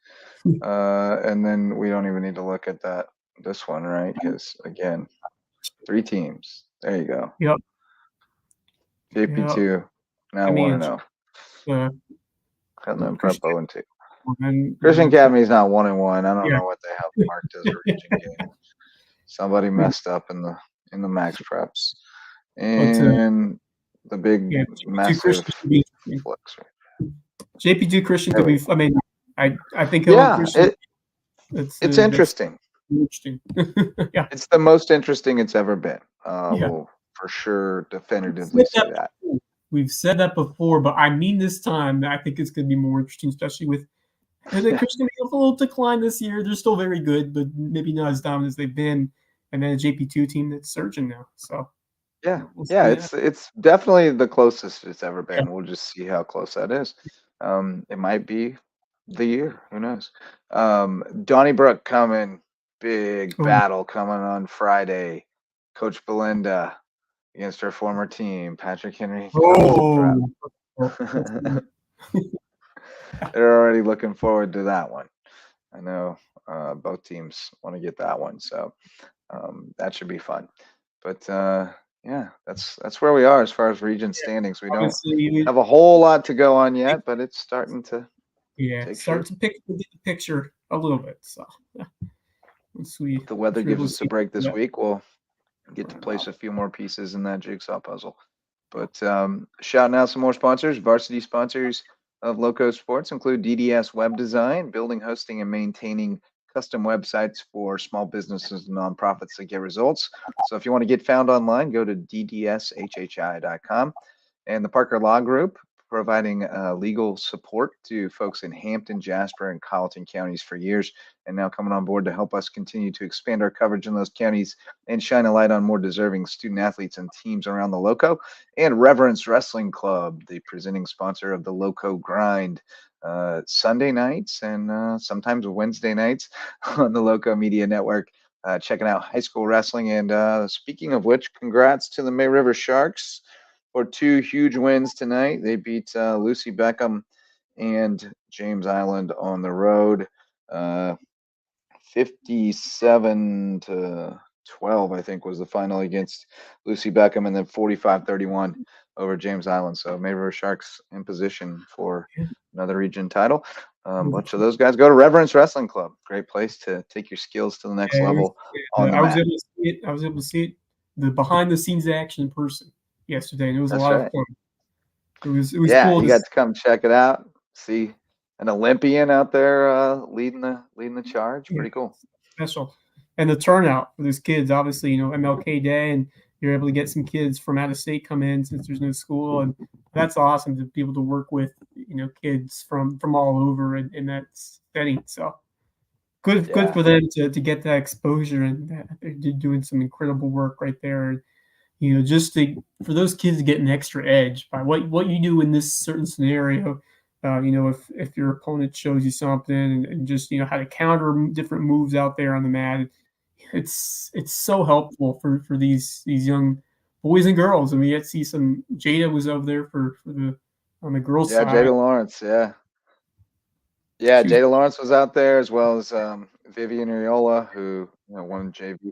And then we don't even need to look at this one, right? Because again, 3 teams. There you go. Yep. JP2 now I mean, 1-0. And then Prep Christian 0-2. and Christian Academy's not 1-1. I don't yeah. know what they have marked as a region game. Somebody messed up in the max preps. But And the big yeah, massive flex. JP2 Christian could be. I mean, I think Yeah, Christian. it's interesting. Interesting. Yeah, It's the most interesting it's ever been. Yeah. We'll for sure definitively say that. We've said that before, but I mean this time, I think it's going to be more interesting, especially with and then Christian a little decline this year. They're still very good, but maybe not as dominant as they've been. And then a JP2 team that's surging now. So Yeah, We'll yeah, see. it's definitely the closest it's ever Yeah. been. We'll just see how close that is. It might be the year. Who knows? Donnybrook coming, big Oh, battle coming on Friday. Coach Belinda against her former team, Patrick Henry Girls Prep. oh, let's see. They're already looking forward to that one. I know both teams want to get that one, so that should be fun. But yeah, that's where we are as far as region standings. We don't Obviously, have a whole lot to go on yet, but it's starting to yeah, take start shape. to get the picture a little bit. So yeah, If the weather once we're gives able to us a see break this that. week, we'll get to place a few more pieces in that jigsaw puzzle. But shouting out some more sponsors, varsity sponsors of Lowco Sports include DDS Web Design, building, hosting, and maintaining custom websites for small businesses and nonprofits that get results. So if you want to get found online, go to ddshhi.com. And the Parker Law Group, providing legal support to folks in Hampton, Jasper, and Colleton counties for years, and now coming on board to help us continue to expand our coverage in those counties and shine a light on more deserving student athletes and teams around the Lowco. And Reverence Wrestling Club, the presenting sponsor of the Lowco Grind, Sunday nights and sometimes Wednesday nights on the Lowco Media Network. Checking out high school wrestling. And speaking of which, congrats to the May River Sharks for two huge wins tonight. They beat Lucy Beckham and James Island on the road. 57-12, I think, was the final against Lucy Beckham, and then 45-31 over James Island. So May River Sharks in position for another region title. A bunch of those guys go to Reverence Wrestling Club. Great place to take your skills to the next Yeah, level on the I was mat. able to see it. I was able to see it, the behind the scenes action in person yesterday, and it was a That's lot of right. fun. It was Yeah, cool you to got to come check it out. See an Olympian out there leading the charge. yeah, Pretty cool. special. And the turnout for those kids, obviously, MLK Day, and you're able to get some kids from out of state come in since there's no school, and that's awesome to be able to work with, kids from all over in that setting. So good Yeah. for them to get that exposure, and they're doing some incredible work right there. Just for those kids to get an extra edge by what you do in this certain scenario. If your opponent shows you something, and just how to counter different moves out there on the mat, it's so helpful for these young boys and girls. And we get to see some Jada was over there for the on the girls Yeah, side. Jada Lawrence. Yeah. Yeah, She was Jada Lawrence was out there as well as Vivian Ariola, who won JV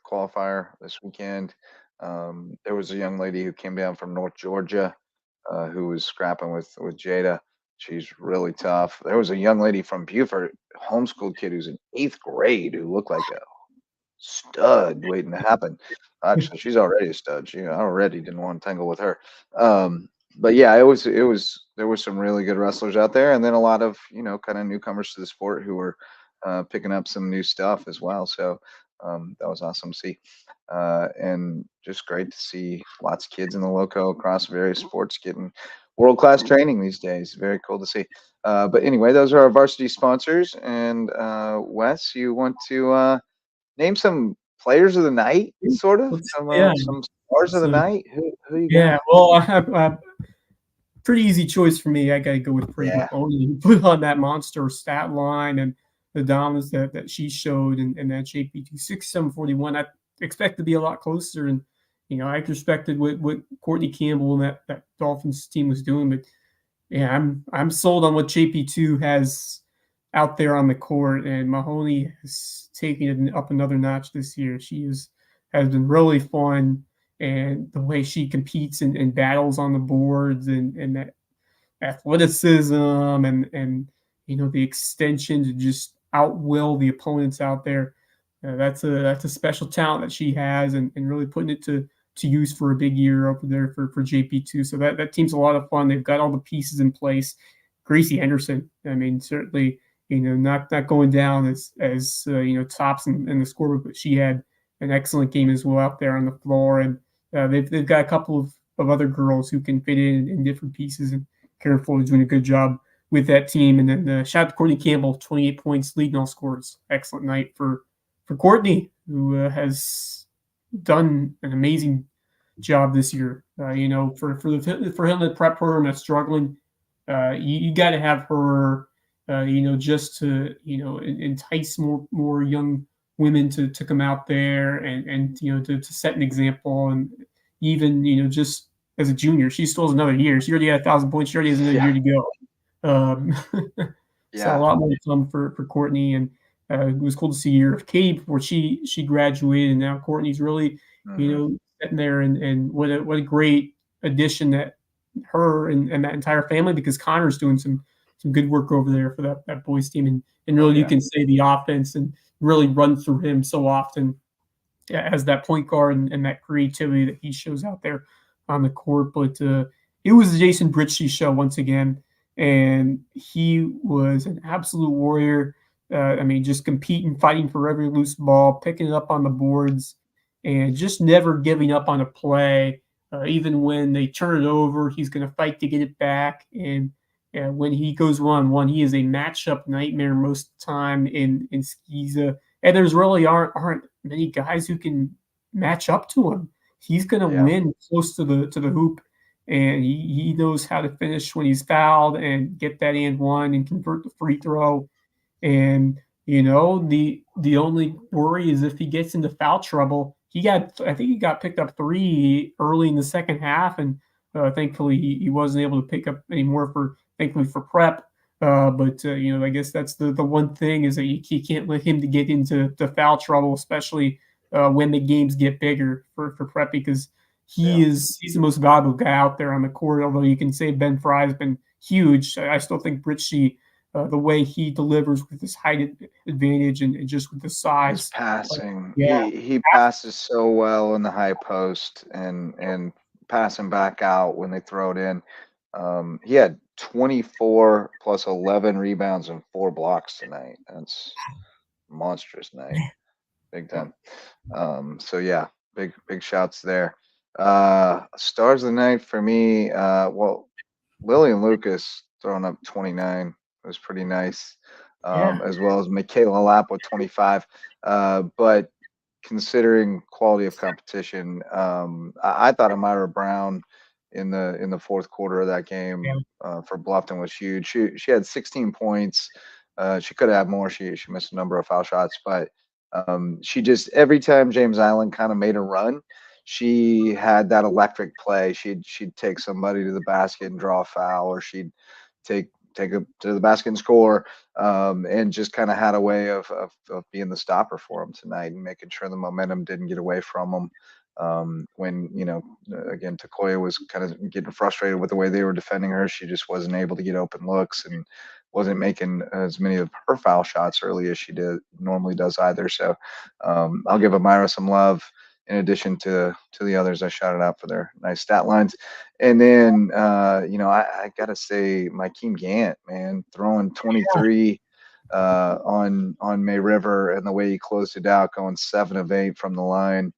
qualifier this weekend. There was a young lady who came down from North Georgia who was scrapping with Jada. She's really tough. There was a young lady from Beaufort, homeschooled kid who's in 8th grade who looked like a stud waiting to happen. Actually, she's already a stud. I already didn't want to tangle with her. But yeah, it was there were some really good wrestlers out there, and then a lot of kind of newcomers to the sport who were picking up some new stuff as well. So that was awesome to see, and just great to see lots of kids in the Loco across various sports getting world class training these days. Very cool to see. But anyway, those are our varsity sponsors. And Wes, you want to name some players of the night, sort of yeah. some stars of the So night. Who you yeah, got? well, I have pretty easy choice for me. I gotta go with Brady Yeah, Mahoney, who put on that monster stat line and the dominance that she showed in that JP2 6741. I expect to be a lot closer, and I expected what Courtney Campbell and that Dolphins team was doing, but yeah, I'm sold on what JP2 has out there on the court, and Mahoney has taken it up another notch this year. Has been really fun, and the way she competes and battles on the boards, and that athleticism, and the extension to just outwill the opponents out there. That's a special talent that she has, and really putting it to use for a big year over there for JP2. So that team's a lot of fun. They've got all the pieces in place. Gracie Henderson, I mean, certainly, not going down as tops in the scoreboard, but she had an excellent game as well out there on the floor. And they've got a couple of other girls who can fit in different pieces, and Karen Fuller doing a good job with that team. And then shout out to Courtney Campbell, 28 points, leading all scores. Excellent night for Courtney, who has done an amazing job this year. For him, the prep program that's struggling, you got to have her, just to entice more young women to come out there and to set an example. And even just as a junior, she still has another year. She already had 1,000 points. She already has another Yeah, year to go. Um, so a yeah. lot more to come for Courtney, and it was cool to see her of Katie before she graduated, and now Courtney's really Hmm. sitting there, and what a great addition that her and that entire family, because Connor's doing some good work over there for that boys team, and Oh really you yeah, can say the offense and really run through him so often as that point guard and that creativity that he shows out there on the court. But it was the Jason Britchie show once again, and he was an absolute warrior. I mean, just competing, fighting for every loose ball, picking it up on the boards, and just never giving up on a play. Even when they turn it over, he's going to fight to get it back. And when he goes 1-on-1, he is a matchup nightmare most of the time in Skeeza. And there's really aren't many guys who can match up to him. He's going to yeah. win close to the hoop, and he knows how to finish when he's fouled and get that and one and convert the free throw. And the only worry is if he gets into foul trouble. I think he got picked up 3 early in the second half, and thankfully he wasn't able to pick up any more for thankfully for prep. But I guess that's the one thing is that you can't let him to get into the foul trouble, especially when the games get bigger for prep, because Yeah. he's the most valuable guy out there on the court. Although you can say Ben Fry's been huge, I still think Britchie, the way he delivers with his height advantage and just with the His size. passing, Yeah, he passes so well in the high post and passing back out when they throw it in. He had 24 plus 11 rebounds and 4 blocks tonight. That's monstrous night, big yeah, time. So yeah, big shouts there. Stars of the night for me. Well, Lillian Lucas throwing up 29 was pretty nice, yeah, as well as Michaela Lapp with 25. But considering quality of competition, I thought Amira Brown in the fourth quarter of that yeah, game for Bluffton was huge. She had 16 points. She could have had more. She missed a number of foul shots, but she just every time James Island kind of made a run, she had that electric play. She'd take somebody to the basket and draw a foul, or she'd take it to the basket and score, and just kind of had a way of being the stopper for them tonight and making sure the momentum didn't get away from them. When again, Takoya was kind of getting frustrated with the way they were defending her. She just wasn't able to get open looks and wasn't making as many of her foul shots early as she normally does either. So I'll give Amira some love in addition to the others I shouted out for their nice stat lines. And then I gotta say Mikeem Gant, man, throwing 23 on May River and the way he closed it out, going 7 of 8 from the line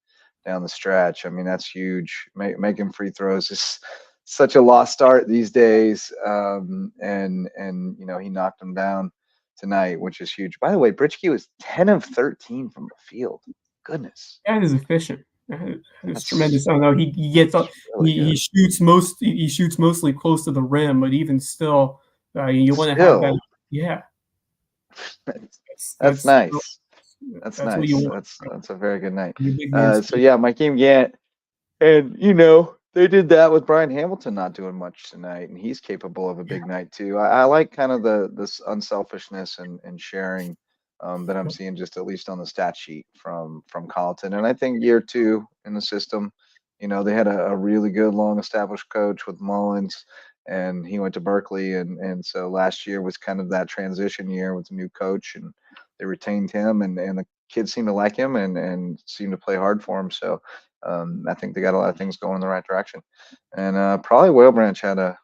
down the stretch. I mean, that's huge. Making free throws is such a lost start these days. And he knocked them down tonight, which is huge. By the way, Britchke was 10 of 13 from the field. Goodness, that is efficient. That is that's tremendous. I don't know. He gets that's really he good. shoots he shoots mostly close to the rim, but even still, you want to have that. Still, Yeah, that's, that's that's that's nice. That's that's what you nice. want That's a very good night. in a big man So speed. yeah, Mikeem Gant. And they did that with Brian Hamilton not doing much tonight, and he's capable of a Yeah, big night too. I like kind of this unselfishness and sharing that I'm seeing just at least on the stat sheet from Colleton. And I think year 2 in the system, they had a really good long established coach with Mullins, and he went to Berkeley, and so last year was kind of that transition year with the new coach, and they retained him, and the kids seem to like him and seem to play hard for him. So I think they got a lot of things going in the right direction. And probably Whale Branch had a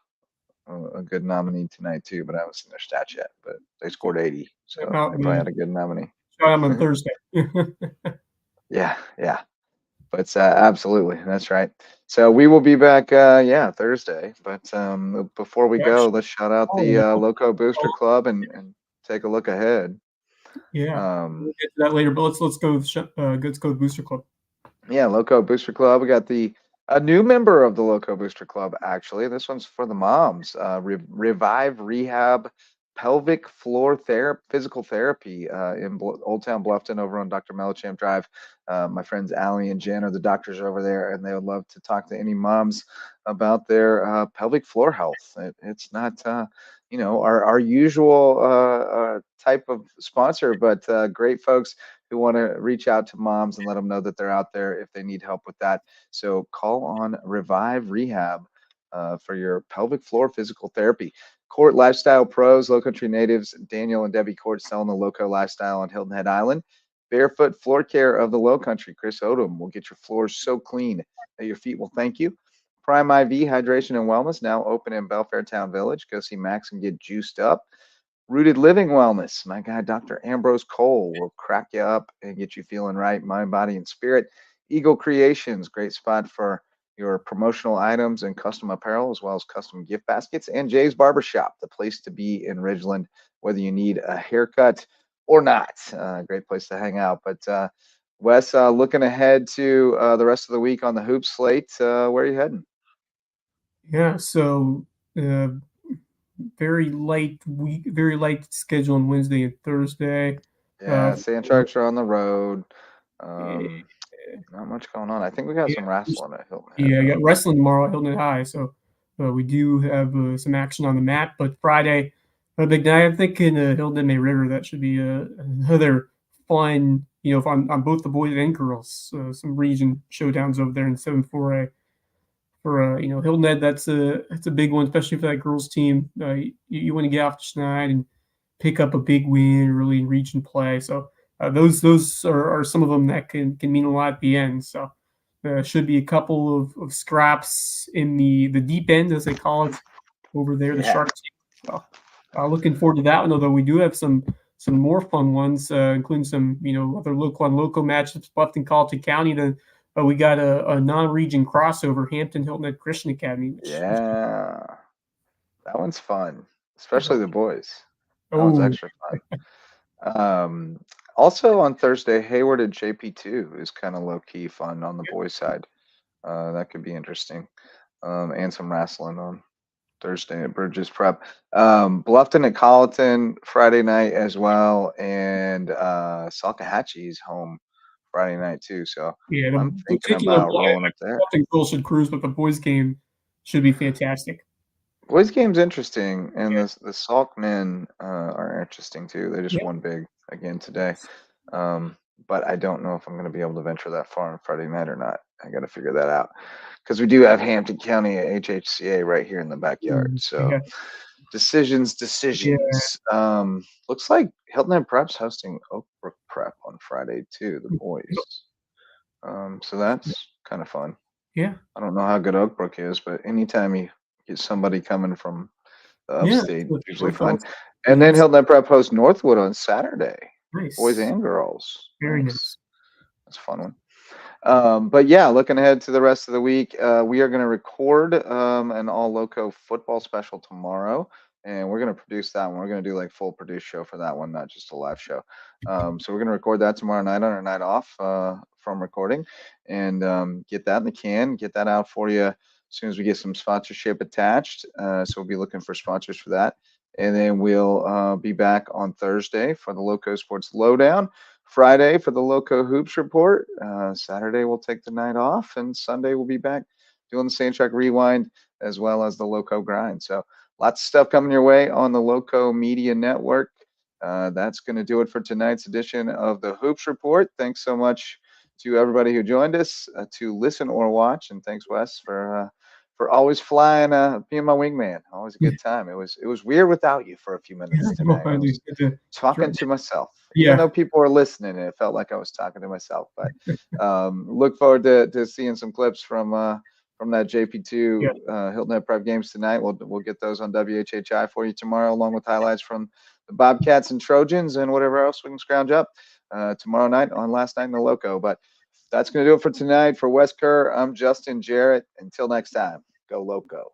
good nominee tonight too, but I haven't seen their stats yet. But they scored 80, so about they probably the had a good nominee. shot him on Thursday. Yeah, yeah. But absolutely, that's right. So we will be back, yeah, Thursday. But before we go, let's shout out the Loco Booster Club and take a look ahead. Yeah, Um, we'll get to that later. But let's go. Let's go to Booster Club. yeah, Loco Booster Club. We got the A new member of the Lowco Booster Club, actually. This one's for the moms. Revive Rehab Pelvic Floor Physical Therapy in Old Town Bluffton over on Dr. Mellichamp Drive. My friends Allie and Jen are the doctors over there, and they would love to talk to any moms about their pelvic floor health. It's not, our usual type of sponsor, but great folks who want to reach out to moms and let them know that they're out there if they need help with that. So call on Revive Rehab for your pelvic floor physical therapy. Court Lifestyle Pros, Low Country Natives, Daniel and Debbie Court selling the Loco Lifestyle on Hilton Head Island. Barefoot Floor Care of the Low Country, Chris Odom will get your floors so clean that your feet will thank you. Prime IV Hydration and Wellness now open in Belfair Town Village. Go see Max and get juiced up. Rooted Living Wellness. My guy, Dr. Ambrose Cole, will crack you up and get you feeling right, mind, body, and spirit. Eagle Creations, great spot for your promotional items and custom apparel, as well as custom gift baskets. And Jay's Barbershop, the place to be in Ridgeland, whether you need a haircut or not. Great place to hang out. But Wes, looking ahead to the rest of the week on the hoop slate, where are you heading? Yeah, so uh, very light schedule on Wednesday and Thursday. Yeah, Sand For- Sharks are on the road. eh, Not much going on. I think we got yeah, some wrestling at Hilton Head, yeah, I though. got wrestling tomorrow at Hilton High, so we do have some action on the mat. But Friday, a big night. I'm thinking Hilton May River. That should be another fun, on both the boys and girls. Some region showdowns over there in 7-4A. For Hilton Head, that's a big one, especially for that girls team. You want to get off tonight and pick up a big win early in region play. So those are some of them that can mean a lot at the end. So should be a couple of scraps in the deep end, as they call it, over there, the Yeah. Shark team. So looking forward to that one. Although we do have some more fun ones, including some other local on local matchups, Bluffton, Colleton County. Then we got a non-region crossover, Hampton Hilton Head Christian Academy, which Yeah. That one's fun, especially the boys. That one's oh extra fun. Um, Also on Thursday, Hayward at JP2 is kind of low key fun on the boys' side. That could be interesting. And some wrestling on Thursday at Bridges Prep. Bluffton at Colleton Friday night as well, and Salcahatchee's home Friday night too. So yeah, I'm the thinking particular about rolling up there. Bluffton girls should cruise, but the boys game should be fantastic. Boys game's interesting, and Yeah, the Salk men are interesting too. They just yeah, won big again today. Um, but I don't know if I'm going to be able to venture that far on Friday night or not. I got to figure that out because we do have Hampton County HHCA right here in the backyard. So yeah, decisions. yeah, Looks like Hilton Head Prep's hosting Oak Brook Prep on Friday too, the boys. So that's kind of fun. yeah, I don't know how good Oak Brook is, but anytime you get somebody coming from the yeah. upstate, So it's usually both fun. fellas, And yeah, then Hilton Prep hosts Northwood on Saturday, boys nice, and girls. very Nice. nice. That's a fun one. But yeah, looking ahead to the rest of the week, we are going to record an all loco football special tomorrow, and we're going to produce that one. We're going to do like full produced show for that one, not just a live show. So we're going to record that tomorrow night on our night off from recording, and get that in the can, get that out for you as soon as we get some sponsorship attached. So we'll be looking for sponsors for that, and then we'll be back on Thursday for the Loco Sports Lowdown. Friday for the Loco Hoops Report. Saturday we'll take the night off, and Sunday we'll be back doing the Sand Shark Rewind as well as the Loco Grind. So lots of stuff coming your way on the Loco Media Network. That's going to do it for tonight's edition of the Hoops Report. Thanks so much to everybody who joined us to listen or watch, and thanks Wes for always flying, being my wingman. Always a good time. It was weird without you for a few minutes Well, tonight. I I do was get to talking to myself, even yeah, though people were listening, and it felt like I was talking to myself. But look forward to seeing some clips from that JP2 yeah. Hilton Head Prep games tonight. We'll get those on WHHI for you tomorrow, along with highlights from the Bobcats and Trojans and whatever else we can scrounge up tomorrow night on Last Night in the Loco. But that's going to do it for tonight. For Wes Kerr, I'm Justin Jarrett. Until next time, go Loco.